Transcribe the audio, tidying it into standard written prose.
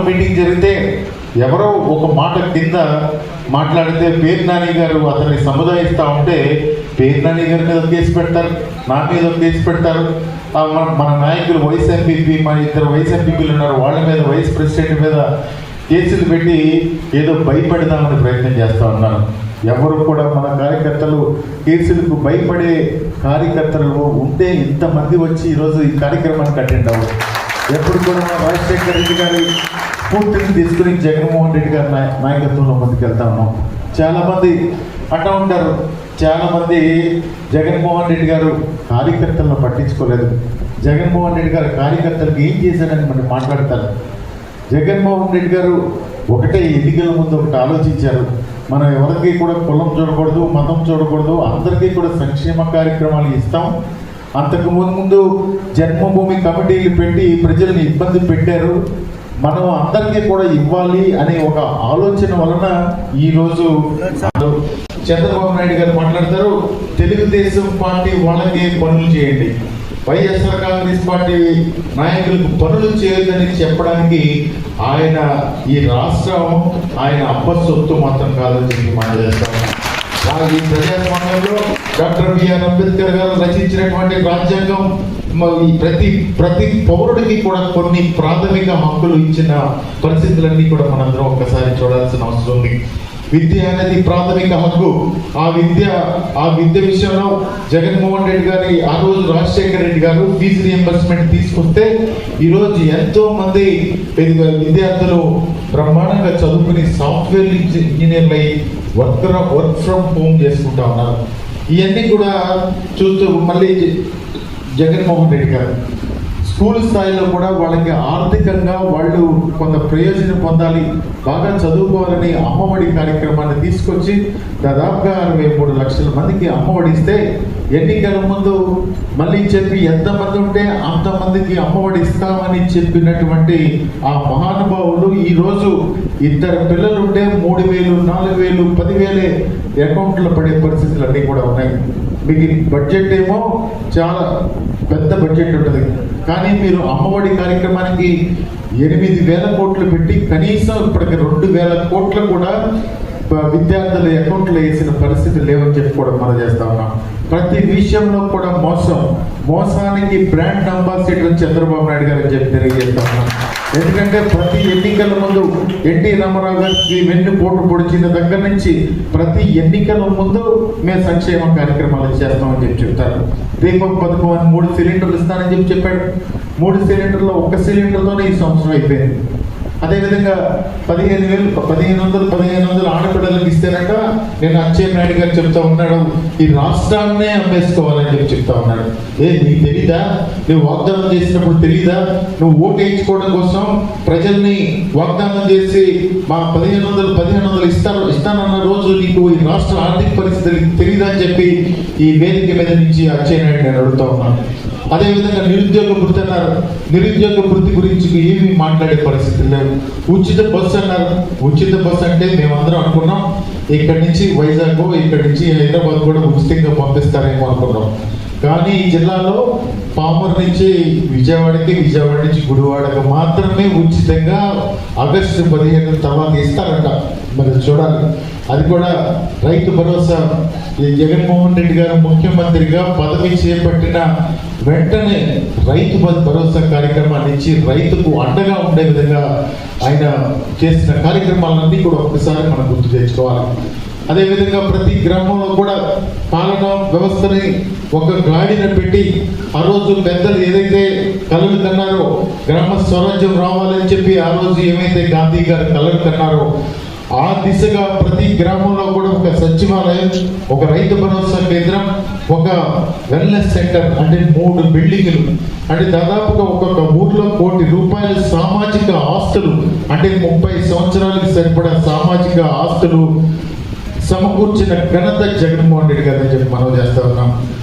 Meeting జరిగితే ఎవరో ఒక మాట కింద మాట్లాడితే పేరు నాని గారు అతన్ని సముదాయిస్తూ ఉంటే పేరు నాని గారి మీద కేసు పెడతారు, నా మీద కేసు పెడతారు. మన నాయకులు వైస్ ఎంపీపీ, మన ఇద్దరు వైస్ ఎంపీపీలు ఉన్నారు, వాళ్ళ మీద వైస్ ప్రెసిడెంట్ మీద కేసులు పెట్టి ఏదో భయపెడదామని ప్రయత్నం చేస్తూ ఉన్నారు. ఎవరు కూడా మన కార్యకర్తలు కేసులకు భయపడే కార్యకర్తలు ఉంటే ఇంతమంది వచ్చి ఈరోజు ఈ కార్యక్రమాన్ని అటెండ్ అవ్వరు. ఎప్పుడు కూడా మన రాజశేఖర రెడ్డి గారి స్ఫూర్తిని తీసుకుని జగన్మోహన్ రెడ్డి గారి నాయకత్వంలో ముందుకు వెళ్తా ఉన్నాం. చాలామంది అంటూ ఉంటారు, చాలామంది జగన్మోహన్ రెడ్డి గారు కార్యకర్తలను పట్టించుకోలేదు, జగన్మోహన్ రెడ్డి గారు కార్యకర్తలకు ఏం చేశాడని మనం మాట్లాడతారు. జగన్మోహన్ రెడ్డి గారు ఒకటే ఎన్నికల ముందు ఒకటి ఆలోచించారు, మనం ఎవరికి కూడా కులం చూడకూడదు, మతం చూడకూడదు, అందరికీ కూడా సంక్షేమ కార్యక్రమాలు ఇస్తాం. అంతకు ముందు జన్మభూమి కమిటీలు పెట్టి ప్రజలను ఇబ్బంది పెట్టారు, మనం అందరికీ కూడా ఇవ్వాలి అనే ఒక ఆలోచన వలన ఈరోజు చంద్రబాబు నాయుడు గారు మాట్లాడతారు, తెలుగుదేశం పార్టీ వాళ్ళకే పనులు చేయండి, వైఎస్ఆర్ కాంగ్రెస్ పార్టీ నాయకులకు పనులు చేయొద్దని చెప్పడానికి ఆయన ఈ రాష్ట్రం ఆయన అబ్బ సొత్తు మాత్రం కాదని చెప్పి మాట్లాడేస్తాం. ఈ ప్రజాస్వామ్యంలో డాక్టర్ బిఆర్ అంబేద్కర్ గారు రచించినటువంటి రాజ్యాంగం ప్రతి పౌరుడికి కూడా కొన్ని ప్రాథమిక హక్కులు ఇచ్చిన పరిస్థితులన్నీ కూడా మనందరం ఒక్కసారి చూడాల్సిన అవసరం ఉంది. విద్య అనేది ప్రాథమిక హక్కు. ఆ విద్య విషయంలో జగన్మోహన్ రెడ్డి గారి ఆ రోజు రాజశేఖర రెడ్డి గారు ఫీజు రియంబర్స్మెంట్ తీసుకొస్తే ఈరోజు ఎంతో మంది విద్యార్థులు బ్రహ్మాండంగా చదువుకుని సాఫ్ట్వేర్ ఇంజనీర్లై వర్క్ ఫ్రమ్ హోమ్ చేసుకుంటా ఉన్నారు. ఇవన్నీ కూడా చూస్తూ మళ్ళీ జగన్మోహన్ రెడ్డి గారు స్కూల్ స్థాయిలో కూడా వాళ్ళకి ఆర్థికంగా వాళ్ళు కొంత ప్రయోజనం పొందాలి, బాగా చదువుకోవాలని అమ్మఒడి కార్యక్రమాన్ని తీసుకొచ్చి దాదాపుగా 63 లక్షల మందికి అమ్మఒడి ఇస్తే ఎన్నికల ముందు మళ్ళీ చెప్పి ఎంతమంది ఉంటే అంతమందికి అమ్మఒడి ఇస్తామని చెప్పినటువంటి ఆ మహానుభావులు ఈరోజు 2 పిల్లలు ఉంటే 3,000, 4,000, 10,000 అకౌంట్లో పడే పరిస్థితులు అన్నీ కూడా ఉన్నాయి. మీకు బడ్జెట్ ఏమో చాలా పెద్ద బడ్జెట్ ఉంటుంది, కానీ మీరు అమ్మఒడి కార్యక్రమానికి 8,000 కోట్లు పెట్టి కనీసం ఇప్పటికి 2,000 కోట్లు కూడా విద్యార్థుల అకౌంట్లో వేసిన పరిస్థితి లేవని చెప్పుకోవడం మనం చేస్తా ఉన్నాం. ప్రతి విషయంలో కూడా మోసానికి బ్రాండ్ అంబాసిడర్ చంద్రబాబు నాయుడు గారు అని చెప్పి తెలియజేస్తా ఉన్నాం. ఎందుకంటే ప్రతి ఎన్నికల ముందు ఎన్టీ రామారావు గారికి వెన్నుపోటు పొడిచిన దగ్గర నుంచి ప్రతి ఎన్నికల ముందు మేము సంక్షేమ కార్యక్రమాలు చేస్తామని చెప్పి చెప్తారు. దీపం పథకం అని 3 సిలిండర్లు ఇస్తానని చెప్పాడు. 3 సిలిండర్లో 1 సిలిండర్తోనే ఈ సంవత్సరం అయిపోయింది. అదేవిధంగా 1500 ఆడపిల్లలకు ఇస్తేనక నేను అచ్చెన్నాయుడు గారు చెప్తా ఉన్నాడు, ఈ రాష్ట్రాన్నే అమ్మేసుకోవాలని చెప్పి చెప్తా ఉన్నాడు. నీకు తెలీదా? నువ్వు వాగ్దానం చేసినప్పుడు తెలీదా? నువ్వు ఓటు వేయించుకోవడం కోసం ప్రజల్ని వాగ్దానం చేసి మా 1500 ఇస్తానన్న రోజు నీకు ఈ రాష్ట్ర ఆర్థిక పరిస్థితి తెలీదా అని చెప్పి ఈ వేదిక మీద నుంచి అచ్చెన్నాయుడు నేను అడుగుతా ఉన్నాను. అదేవిధంగా నిరుద్యోగ వృత్తి అన్నారు, నిరుద్యోగ వృత్తి గురించి ఏమీ మాట్లాడే పరిస్థితి లేదు. ఉచిత బస్సు అన్నారు, ఉచిత బస్సు అంటే మేమందరం అనుకున్నాం ఇక్కడి నుంచి వైజాగ్, ఇక్కడి నుంచి హైదరాబాద్ కూడా ఉచితంగా పంపిస్తారేమో అనుకున్నాం. కానీ ఈ జిల్లాలో పామూరు నుంచి విజయవాడ నుంచి గుడివాడకు మాత్రమే ఉచితంగా ఆగస్టు 15 తర్వాత ఇస్తారంట. మరి చూడాలి. అది కూడా రైతు భరోసా ఈ జగన్మోహన్ రెడ్డి గారు ముఖ్యమంత్రిగా పదవి చేపట్టిన వెంటనే రైతు భరోసా కార్యక్రమాన్ని ఇచ్చి రైతుకు అండగా ఉండే విధంగా ఆయన చేసిన కార్యక్రమాలన్నీ కూడా ఒకసారి మనం గుర్తు తెచ్చుకోవాలి. అదేవిధంగా ప్రతి గ్రామంలో కూడా పాలనా వ్యవస్థని ఒక గాడిన పెట్టి ఆ రోజు పెద్దలు ఏదైతే కలలు కన్నారో గ్రామ స్వరాజ్యం రావాలని చెప్పి ఆ రోజు ఏమైతే గాంధీ గారు కలలు కన్నారో ఆ దిశగా ప్రతి గ్రామంలో కూడా ఒక సచివాలయం, ఒక రైతు భరోసా కేంద్రం, ఒక వెల్నెస్ సెంటర్ అంటే 3 బిల్డింగులు అంటే దాదాపుగా ఒక్కొక్క ఊర్లో ₹1 కోటి సామాజిక ఆస్తులు అంటే 30 సంవత్సరాలకు సరిపడా సామాజిక ఆస్తులు సమకూర్చిన ఘనత జగన్మోహన్ రెడ్డి గారిని చెప్పి మనం చేస్తా ఉన్నాం.